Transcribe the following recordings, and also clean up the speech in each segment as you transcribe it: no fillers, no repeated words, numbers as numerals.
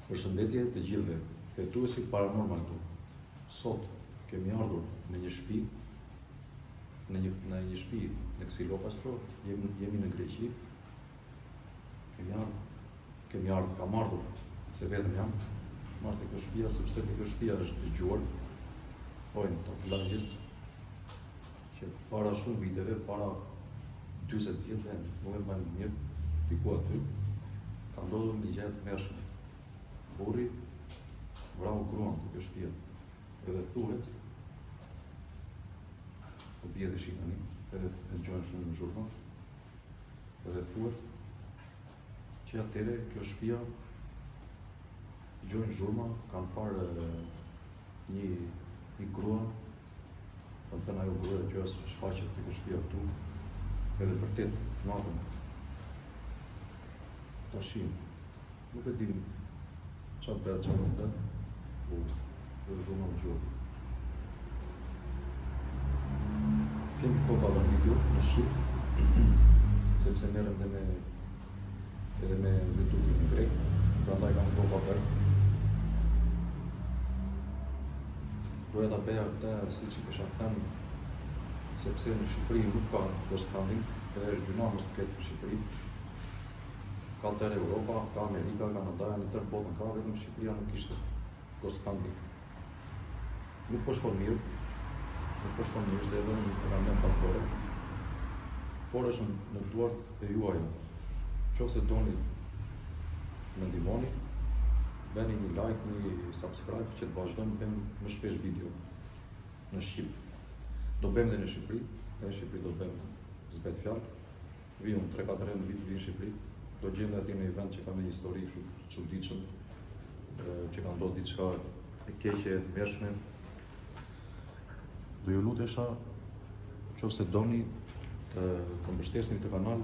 Përshëndetje të gjithëve, hetuesit paranormal tu. Sot kemi ardhur në një shtëpi, në një shtëpi në Xilopastro, jemi në Greqi. Kam ardhur, se vetëm jam, marrë të kjo shtëpia, sepse kjo shtëpia është dëgjuar, thojnë të plagjes, që para shumë viteve, para 20 vjetëve, nuk e mbajnë mirë, diku aty, ka ndodhur një gjë të mërshme. Burri vrau gruan të kjo shtëpia, edhe thuhet, po bie dhe shikani, edhe e gjojnë shumë në zhurma, edhe thuhet që atëre kjo shtëpia gjojnë zhurma, kanë parë një grua, kanë thënë ajo grua që shfaqet të kjo shtëpia këtu, edhe për 8 natën. Tashin, nuk e dim qatë bëhet, qatë nuk bëhet, po dhe zhurma në gjurë. Kemi këto pa dhe video në Shqip, sepse merrem edhe me YouTube në grek, prandaj kam këto pa bërë. Doja ta bëja këtë si që kisha thënë, sepse në Shqipëri nuk ka crowdfunding, edhe është gjuna mos të ketë në Shqipëri. Ka tërë Europa, ka Amerika, Kanada, në tërë botën ka, vetëm Shqipëria nuk ishte crowdfunding. Nuk po shkon mirë, se edhe në randem pastore, por është në duart e juaj. Nëse doni më ndihmoni, bëni një like, një subscribe që të vazhdojmë bëjmë më shpesh video në Shqip. Do bëjmë dhe në Shqipëri, edhe në Shqipëri do bëjmë zbet fjalë. Vijun 3-4 herë në vit në Shqipëri. Do gjejmë aty në event që ka një histori kështu të çuditshëm, që ka ndodhur diçka e keqe, të mërshme. Do ju lutesha, nëse doni të mbështesni këtë kanal,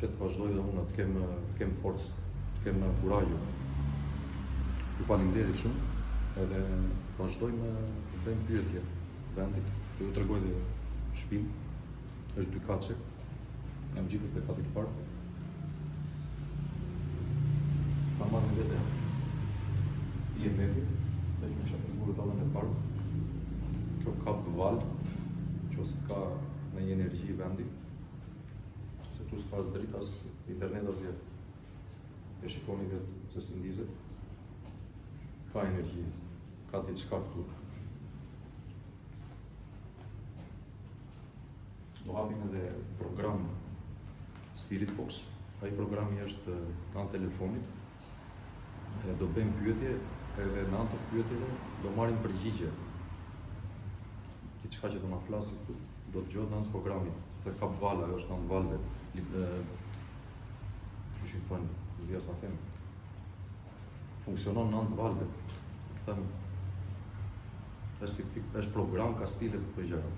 që të vazhdoj dhe unë të kem forcë, të kem kurajë. Ju faleminderit shumë, edhe vazhdojmë të bëjmë pyetje vendit. Do ju tregoj dhe shtëpinë, është 2 kace, jam gjitur te kati i parë. Ka marrë në vete IMF-i, dhe që më isha përgurë të e parë. Kjo ka valë, që ose ka në një energji vendi, se tu s'ka as dritë, as internet, as jetë. E shikoni vetë se si ndizet. Ka energji, ka diçka këtu. Do hapim edhe program Spirit Box. Ai programi është në telefonit. Do bëjmë pyetje, edhe në anë të pyetjeve do marrim përgjigje. Diçka që do na flasë këtu, do të dëgjohet në anë të programit. Se kap vala, ajo është në anë valve. Që thonë, zia sa them. Funksionon në anë të valve. Them, është program ka stile të këto gjëra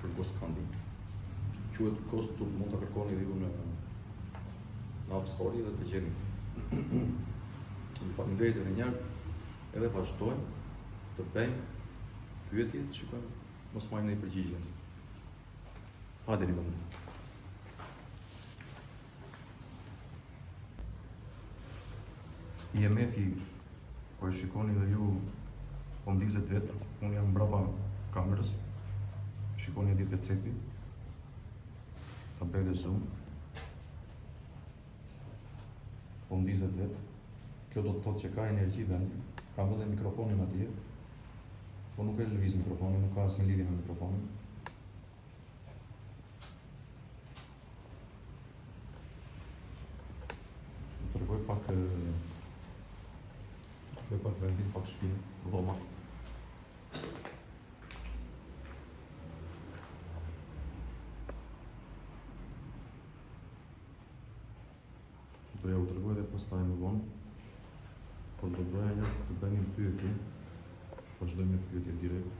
për crowdfunding. Quhet Ghost Tour, mund ta kërkoni dhe ju në App Store dhe të gjeni. Ju faleminderit edhe një herë, edhe vazhdojmë të bëjmë pyetje, të shikojmë mos marrim ndonjë përgjigje. Hajde një moment. IMF-i, po e shikoni dhe ju, po ndizet vetë, unë jam mbrapa kamerës, shikoni e ditë të cepi, ta bëj dhe zoom, po ndizet vetë. Kjo do të thotë që ka energji vendi, kam edhe mikrofonin atje, po nuk e lëviz mikrofonin, nuk ka asnjë lidhje me mikrofonin. Do t'rregoj pak vendin, pak shtëpinë, dhomat. Do ja u tregoj edhe pastaj më vonë. Por do doja një të bëjmë një pyetje, vazhdojmë me pyetje direkt.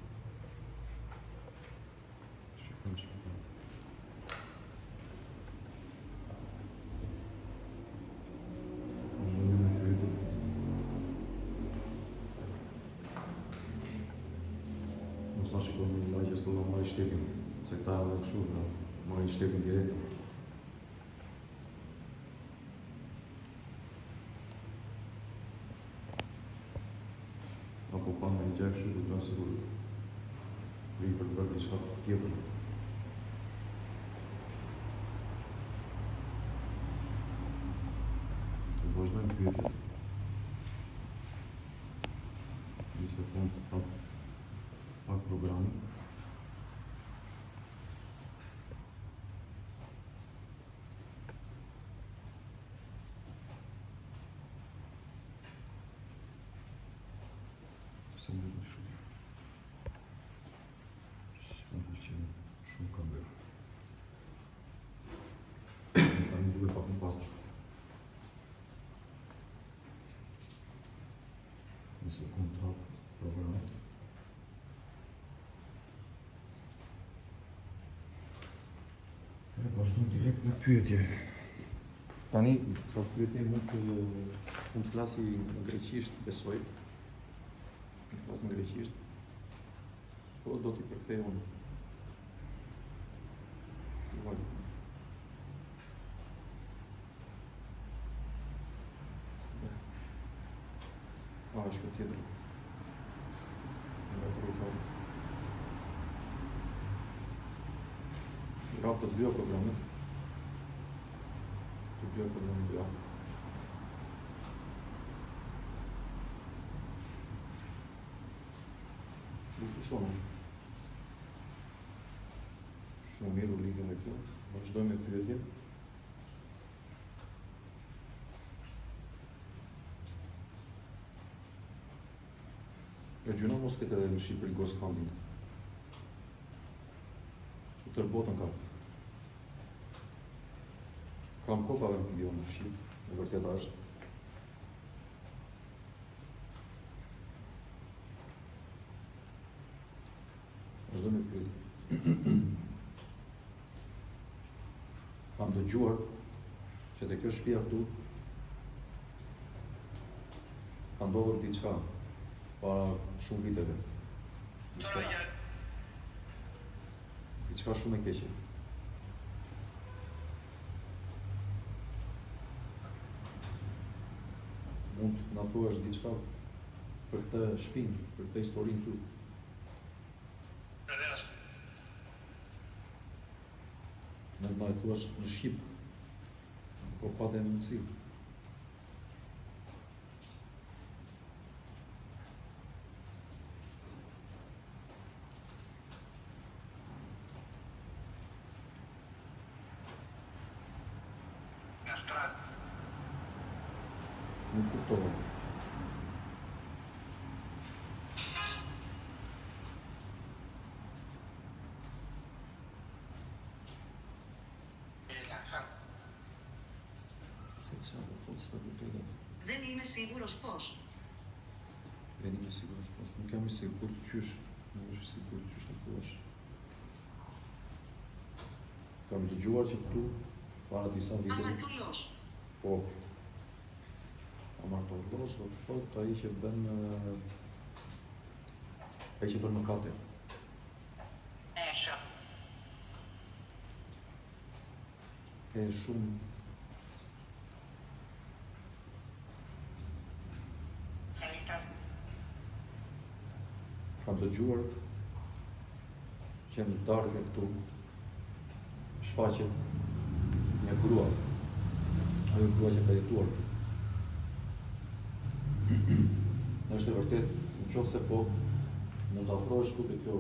Shikojmë që përta. Vazhdojmë me pyetje. Mos ta shikojmë një lagje, s'do marrë i shtepin, se këta edhe këshu, marrë i shtepin direkt. po pa me një gjekë shumë të tonë se kur vi për të bërë diçka tjetër. Të vazhdojmë pyetjet. Një sekundë pak programin. Se më duket shumë. Më pëlqen shumë kamera. Tani duhet pak më pastër. Një sekundë të hapë programet. Vazhdojmë direkt me pyetje. Tani, sa pyetje mund të flasi në greqisht, besoj. Në flasë në greqisht. Po do t'i përkthej unë. Vajtë. Është këtë tjetër. Nga të rukar. Nga të dy programet. Të dy programet dy. Nuk shumë. Shumë mirë u lidhje me kjo. Vazhdojmë me pyetje. Gjuna mos këtë edhe në Shqipëri ghost hunting. Në tërë botën ka. Kam kopave në video në Shqipë, në vërtet është. Vazhdo me pyetje. Kam dëgjuar që te kjo shtëpia këtu ka ndodhur diçka para shumë viteve. Diçka shumë e keqe. Mund të na thuash diçka për këtë shtëpinë, për këtë historinë këtu? Mund na thuash në Shqip, po patë mundësi. Nuk kuptova. Δεν είμαι σίγουρος πώς. Δεν είμαι σίγουρος πώς. Nuk jam i sigurt qysh. Nuk është i sigurt qysh të thuash. Kam dëgjuar që këtu para disa viteve. Αμαρτωλός. Po. Amartollos do të thotë ai që bën mëkate. Esha. Ke shumë kam dëgjuar që në darkë këtu shfaqet një grua. Ajo grua që ka jetuar. Është e vërtet, nëse po mund të afrohesh këtu te kjo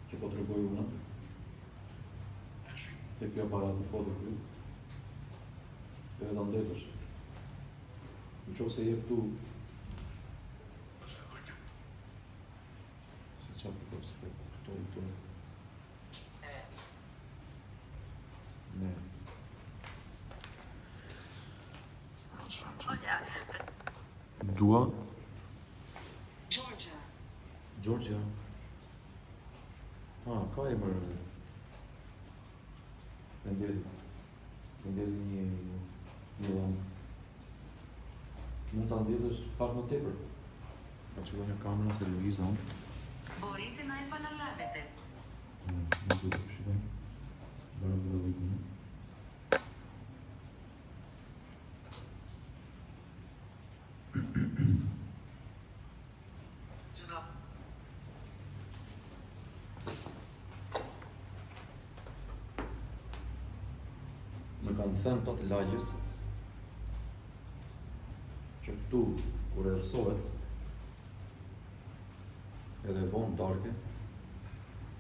që po tregoj unë. Te kjo aparat në foto këtu. Dhe ta ndezësh. Nëse je këtu se çfarë po të këto. Ne. Dua. Georgia. Georgia. Ka emër. Ndezi një vend. Mund ta ndezësh pak më tepër. Pa çuar një kamerë se Luiza. Μπορείτε να επαναλάβετε. Nuk do të shikoj. Bërë vëllëvitin. Më kanë thënë të lagjes që këtu, kur e rësohet, edhe vonë darke,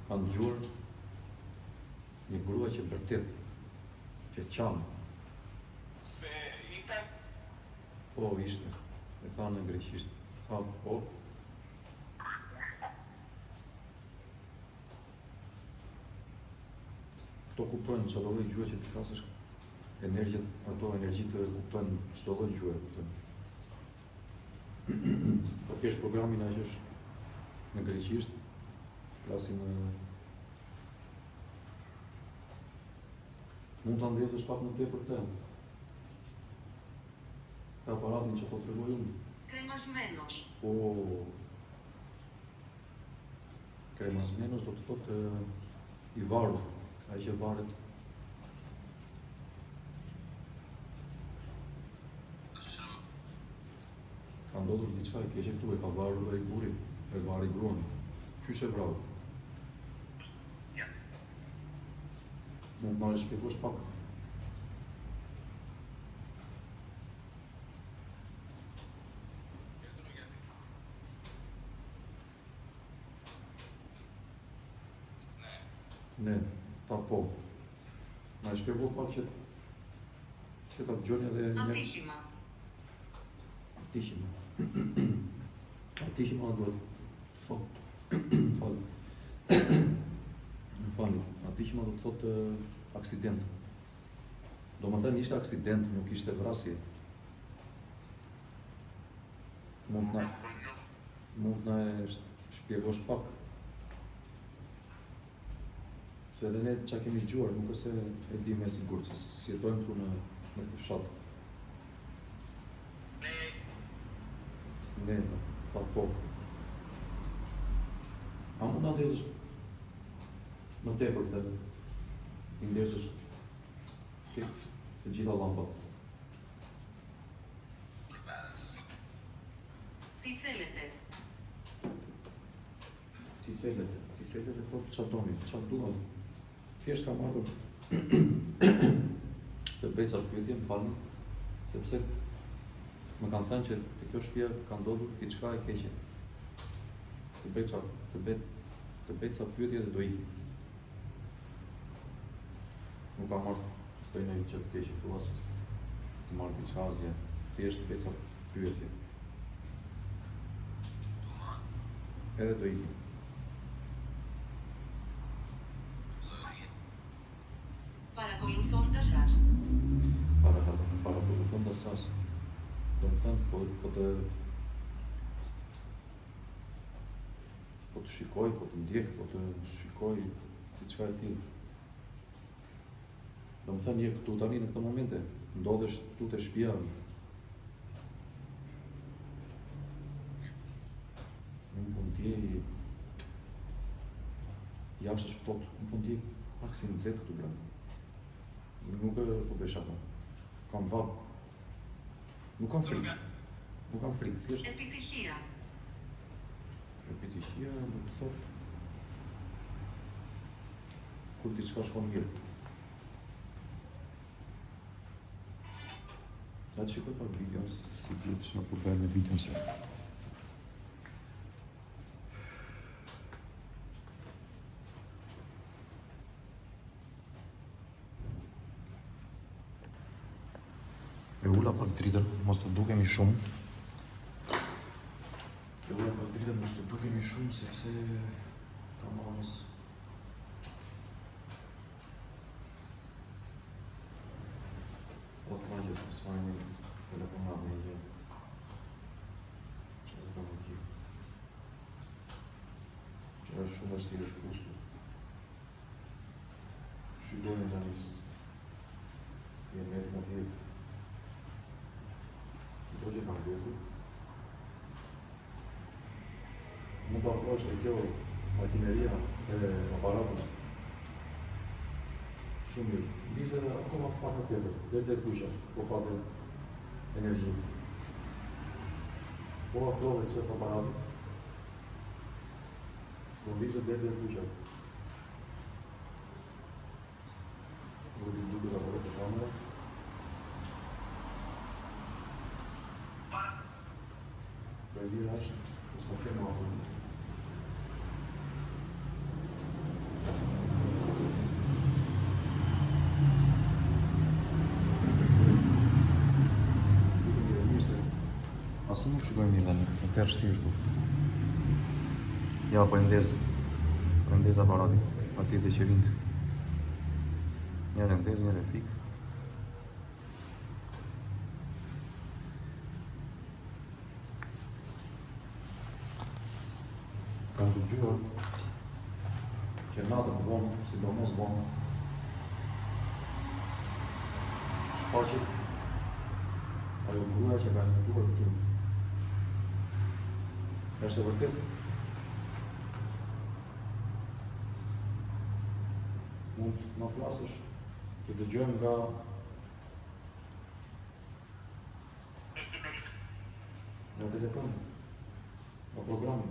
kanë gjurë një grua që vërtet, që qamë. Po, ishte. E tha në greqisht. Tha, po. Këto kuptojnë çdo lloj gjuhë që ti flasësh, energjet, ato energji të kuptojnë çdo lloj gjuhë, kuptojnë. Po kesh programin që është në greqisht, flasim mund ta ndjesësh pak më tepër të. Ka aparatin që po të tregoj unë. Κρεμασμένος. Po, κρεμασμένος do të thotë i varur, ai që varet. Ka ndodhur diçka e keqe këtu, e ka varur ai burri, e vari gruan. Qysh e vrau? Ja. Mund të më shpjegosh pak? Ne, tha po. Ma e shpjego pak që ta dëgjoni edhe një... Ατύχημα. Ατύχημα. Ατύχημα duhet thot. Më fali. Ατύχημα do të thotë aksident. Do më thënë ishte aksident, nuk ishte vrasje. Mund na e shpjegosh pak. Se edhe ne që kemi gjuar, nuk është e di me sigur, që si jetojmë këtu në këtë fshat. Ne, tha po. A mund të ndesësh më tepër të i ndesësh fiks të gjitha lampat? Τι θέλετε? Ti thelete, thotë çfarë doni, çfarë duan. Thjesht kam ardhur të bëj ca pyetje, më falni, sepse më kanë thënë që te kjo shtëpi ka ndodhur diçka e keqe. Të bëj ca pyetje dhe do ikim. Nuk kam marrë të bëj ndonjë gjë të keqe këtu as të marrë diçka asgjë. Thjesht të bëj ca pyetje. Edhe do ikim. Παρακολουθώντας σας. Παρακολουθώντας σας. Do të thënë, po të shikoj, po të ndjek, po të shikoj diçka e tillë. Do të thënë, je këtu tani në këtë momente, ndodhesh këtu te shtëpia. Nuk po ndjej jashtë është ftohtë, nuk po ndjej pak si nxehtë këtu brenda. Nuk po bëj shaka. Kam vap. Nuk kam frikë, thjesht. Επιτυχία. Επιτυχία do të thotë kur diçka shkon mirë. Ta shikoj pak videon, si duhet që në përbërë në videon se. E ula pak dritën, mos të dukemi shumë. E ula pak dritën, mos të dukemi shumë, sepse ka mos. O të vajgjës, më s'ma një telefonat me një. Që s'ka më kjë. Që është shumë është si është pustu. Shqydojnë që njës. Jenë me të tjevë. Do që kam vjesi. Mund të afrosh të kjo makineria e aparatën. Shumë mirë. Vise akoma pak në tjetër, dhe kusha, po pak dhe energji. Po afrove këse të aparatën. Po vise dhe kusha. Do të duke të aparatën. mikrofoneve. Proibira është, nësë në kemë afur. Asu nuk shikoj mirë dhe në të rësirë tu. Ja, po e ndez aparati, ati dhe që rindë. Njëre ndez, njëre fik. Kam të gjua që natën vonë, sidomos vonë, shfaqet ajo gruaja që ka inventuar këtu. Është e vërtet? Mund të na flasësh që dëgjojmë nga nga telefon, nga programi.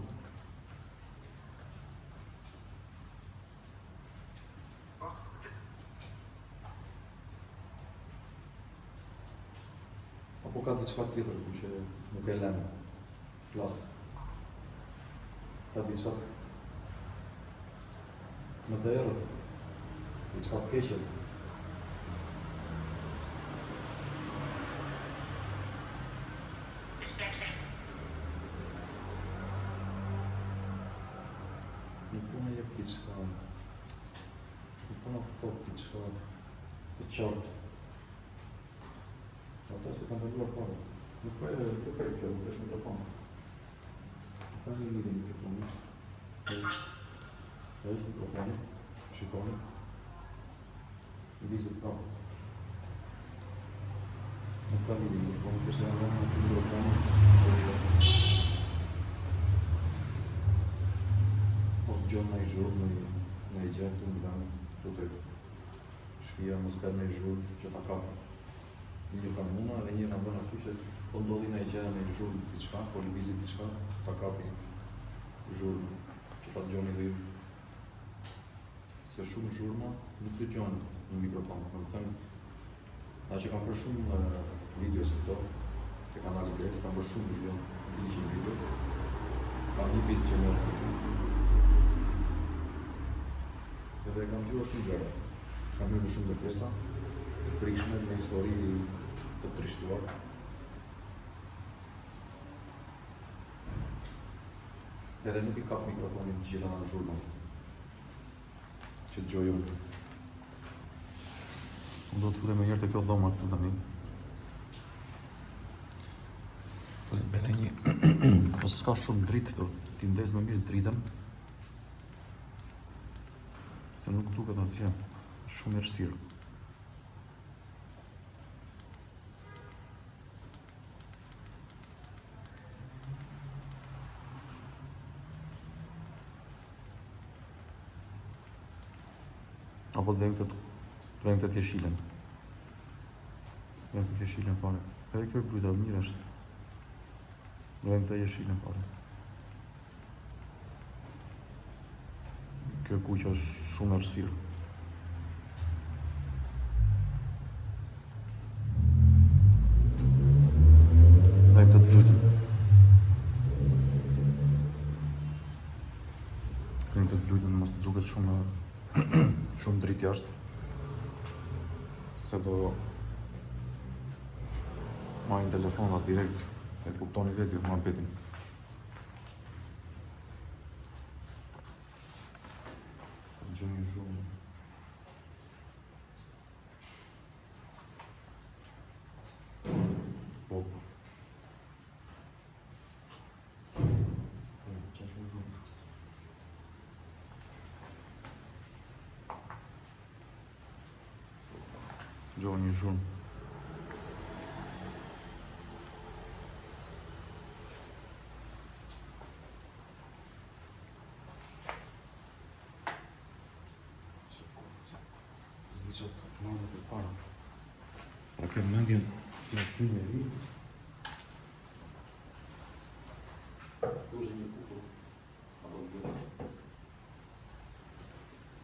Apo ka diçka tjetër ku që nuk e lënë flasë. Ka diçka më të errët, diçka të keqe. Nuk po më jep diçka, nuk po më thot diçka të qartë. Ata se kanë dëgjuar parë. Nuk po e kjo, nuk është mikrofon. Ka një lidhje mikrofoni. Është mikrofoni, shikoni. Lizet prapë. Nuk ka lidhje mikrofoni, kështë e në mikrofoni. Mos gjonë në i zhurë, në i gjerë të në të të shpia, mos ka në i zhurë që ta kapë. Një ka muna dhe një ka bëna aty që po ndodhi në i gjerë në i zhurë diçka, po livizit diçka, ta kapi zhurë që ta gjoni dhe ju. Se shumë zhurëma nuk të gjoni në mikrofon. Në të na që kam për shumë video se këto, të kanali grek, kam për shumë video, 100 video, kam një video që mërë. Edhe kam gjurë shumë gjera, kam një shumë dërtesa, të frikshme, me histori të trishtuar. Edhe nuk i kap mikrofonin të gjitha në zhurmën, që të gjojon. Do të fute me njërë të kjo dhoma këtu të një. Bele një, po s'ka shumë dritë, do t'i ndez me mirë dritën. Se nuk duket asgjë, shumë i rësirë. Apo të vejmë të tjeshilen. Vejmë të tjeshilen fare. Edhe kjo e grujta, mirë është. Vejmë të jeshilen fare. Kjo kuqë është shumë erësirë. Vejmë të dytën. Vejmë të dytën, mos të duket shumë shumë dritë jashtë, se do marrin telefonat direkt e kuptoni vetë ma betin. Gjëni shumë. Po. Qa shumë shumë. Gjoni shumë. Zliqat të mëndë për para. Ta kemë mendjen në synë e ri. Këtu është një kutu. Apo të bërë.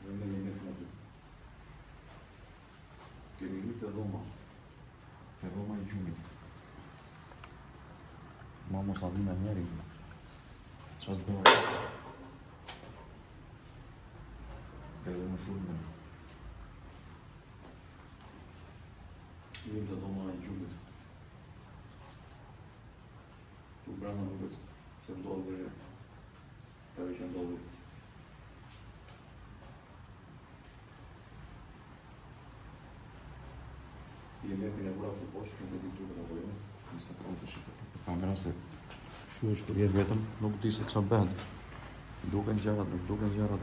Dhe me një të në dy. Kemi lutë dhoma. Te dhoma I gjumit. Ma mos na vina njeri. Qa s'bëha? Edhe më shumë. Jim të dhoma I gjumit. Tu brenda nuk është se ndodhë dhe ajo që ndodhë. IMF-in e vura për poshtë, nuk e di tukë në vojnë. Nëse të rëmë të shqipë për kamera se shu është kur je vetëm, nuk di se qa bëhet. Duken gjarat, nuk duken gjarat.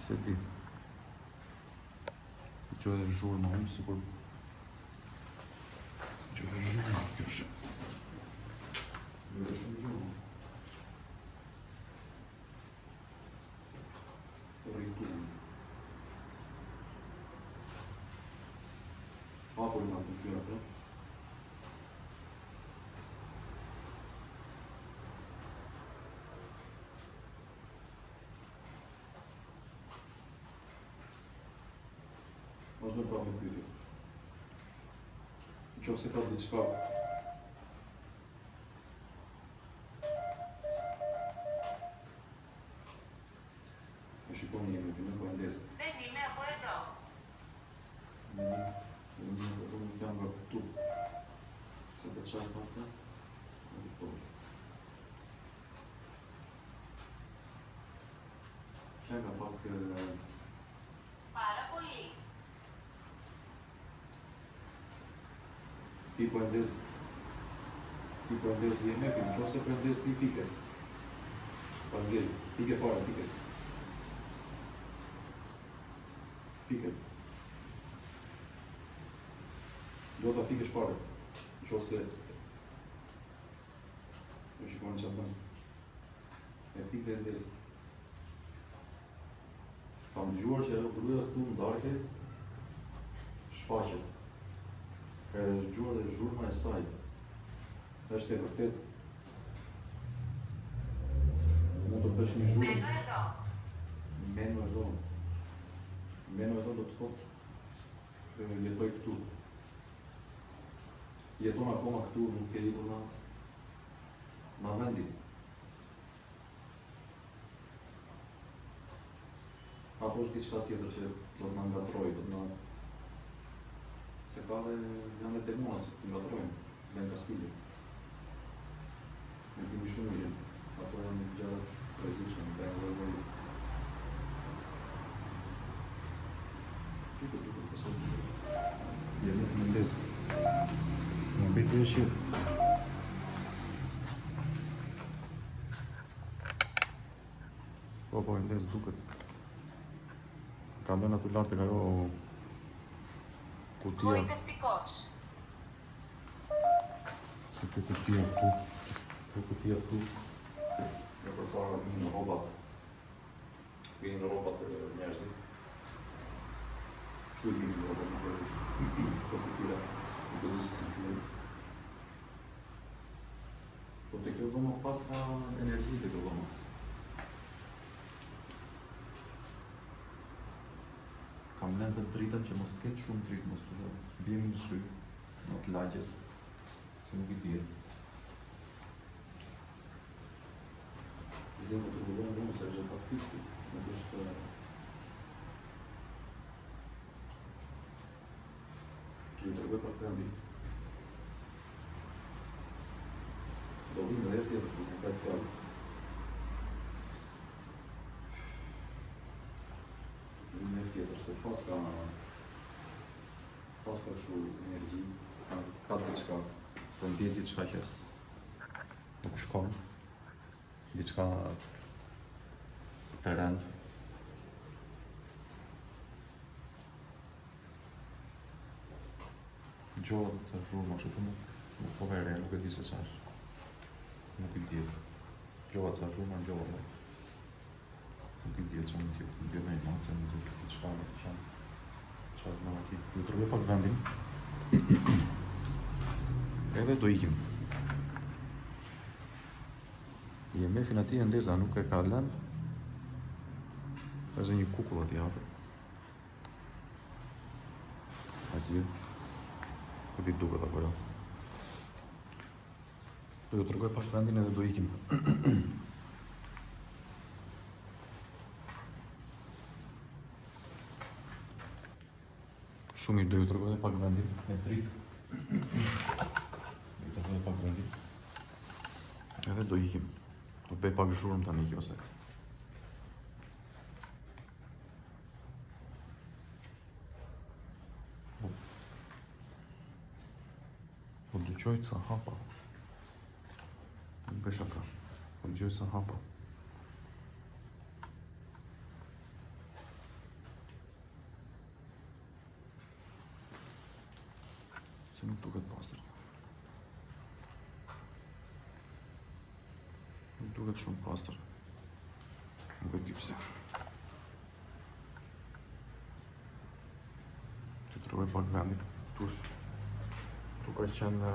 Se di. I që edhe zhurë më hëmë, sikur që edhe zhurë, kjo është. Nuk është shumë zhurë. Rriturë. Hapur nga të kjo atë. Është në prapë në pyetje. Në qoftë se ka diçka e shikoni jemi fillim po ndesë. Δεν είμαι από εδώ. Nuk jam nga këtu. Se të qaj pata, nuk po. Qaj nga pak Πάρα πολύ. ti po ndesë IMF-in, në qoftë se po ndesë një fike. Pa ngell, fike fare, fike. Fike. Do ta fikesh fare. Në qoftë se në shikoni që bënë. E fike e ndesë. Kam dëgjuar që ajo gruaja këtu ndarke shfaqet. Ka është gjuar dhe zhurma e saj. Është e vërtet. Mund të bësh një zhurmë. Μένω εδώ. Meno e do. Meno e do të thotë jetoj këtu. Jeton akoma këtu, nuk ke ikur na vendi. Apo është diçka tjetër që do të na ngatrojë, do të na se ka dhe janë dhe demonat të ngatrojnë, dhe në Kastilje. Në kemi shumë e jenë, ato janë gjarat rrezikshme, në bëjnë dhe vojnë. Duke, pësot duke. Jemi të mendesë. Në bëjtë dhe shqirë. Po, ndesë duket. Ka lënë aty lartë ka jo kutia. Γοητευτικός. Këtë kutia këtu. Këtë kutia këtu. E përpara vinë rrobat. Vinë rrobat njerëzit. Shumë vinë rrobat në përri. Këtë kutia. Nuk e disë si qëmë. Po të kjo dhoma pas ka energji të kjo dhoma. Kam lënë të dritën që mos të ketë shumë dritë, mos të bjemi në sy, në të lagjes, se nuk I bjerë. Zemë të rrugën në se është pak fiski, nuk është ju të rrugë për krendi. Do vinë dhe tjetër, në këtë fjallë. Në tjetër, se pas ka shu energji, ka diçka, po ndje diçka që nuk shkon, diçka të rëndë. Gjolla të ca zhurma, që të nuk po vere, nuk e di se qash. Nuk I di. Gjolla të ca zhurma, gjolla më. Nuk I di që më tjetë, nuk e me I matë, se më tjetë të qka me të qanë. Qa zna ati. Ju të rrëve pak vendin. Edhe do ikim. IMF-in ati e ndeza nuk e ka lënë. Është një kukull ati hapër. atje. Po di duket apo jo. Do ju tregoj pak vendin edhe do ikim. Shumë mirë, do ju tregoj edhe pak vendin me dritë. Do ju tregoj pak vendin. Edhe do ikim. Do bëj pak zhurmë tani kjo se. Po dëgjoj ca hapa. Nuk bësh aka. Po dëgjoj ca hapa. Se nuk duket pastër. Nuk duket shumë pastër. Nuk e di pse. Të tregoj pak vendin. Tush. Tu ka qenë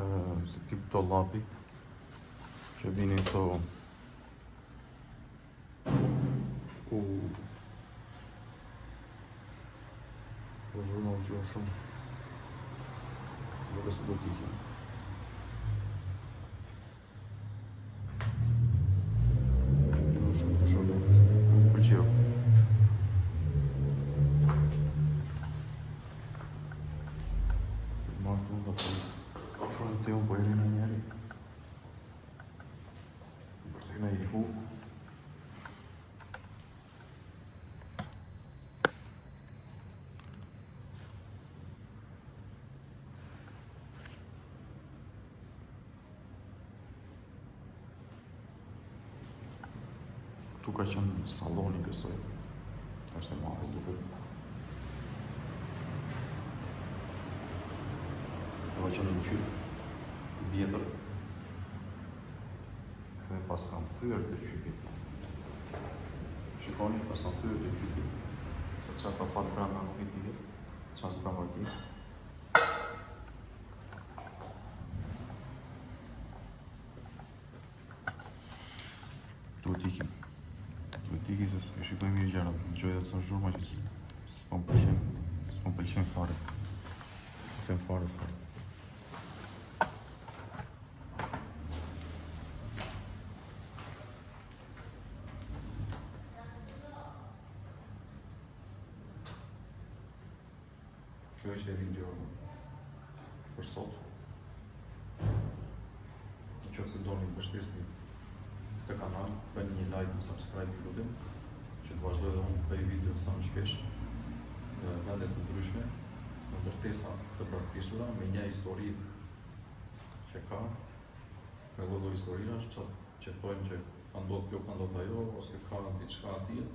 si tip dollapi që vini këto ku zhurmë u gjohë shumë. Nuk e se do t'ikim. Gjohë shumë të shumë. Përqio. Marë të unë da fërë. Shumë të unë po e në njeri. Përse këna i hu. Tu ka qenë saloni kësoj. Është e marrë duket. Ka qenë një qytë vjetër dhe pas kam thyrë të qytit. Shikoni, pas kam thyrë të qytit se që ata fatë branda nuk i tjetë, që asë kam vërti. Duhet ikim. Duhet ikim se s'pe shikoj mirë gjera. Gjoj dhe të sa zhurma që s'pon pëlqen fare. Pëlqen fare. Kjo është e video për sot. Në qoftë se doni të mbështesni këtë kanal, bëni një like dhe subscribe i lutem, që të vazhdoj dhe unë bëj video sa më shpesh në vendet të ndryshme, në ndërtesa të praktikura me një histori që ka, me lloj historirash që thonë që ka ndodhur kjo, ka ndodhur ajo, ose ka diçka atje.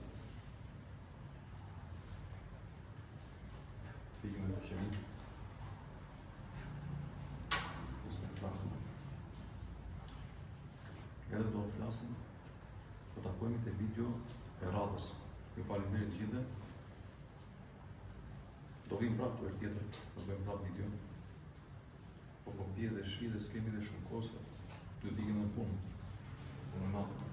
Fikim në qemi. Edhe do të flasim, do të takojmë të video e radhës. Ju faleminderit gjithë. Do vim prapë të herë tjetër, do bëjmë prapë video. Po pije dhe shi dhe s'kemi dhe shumë kohë, do t'ikim në punë. Në natë.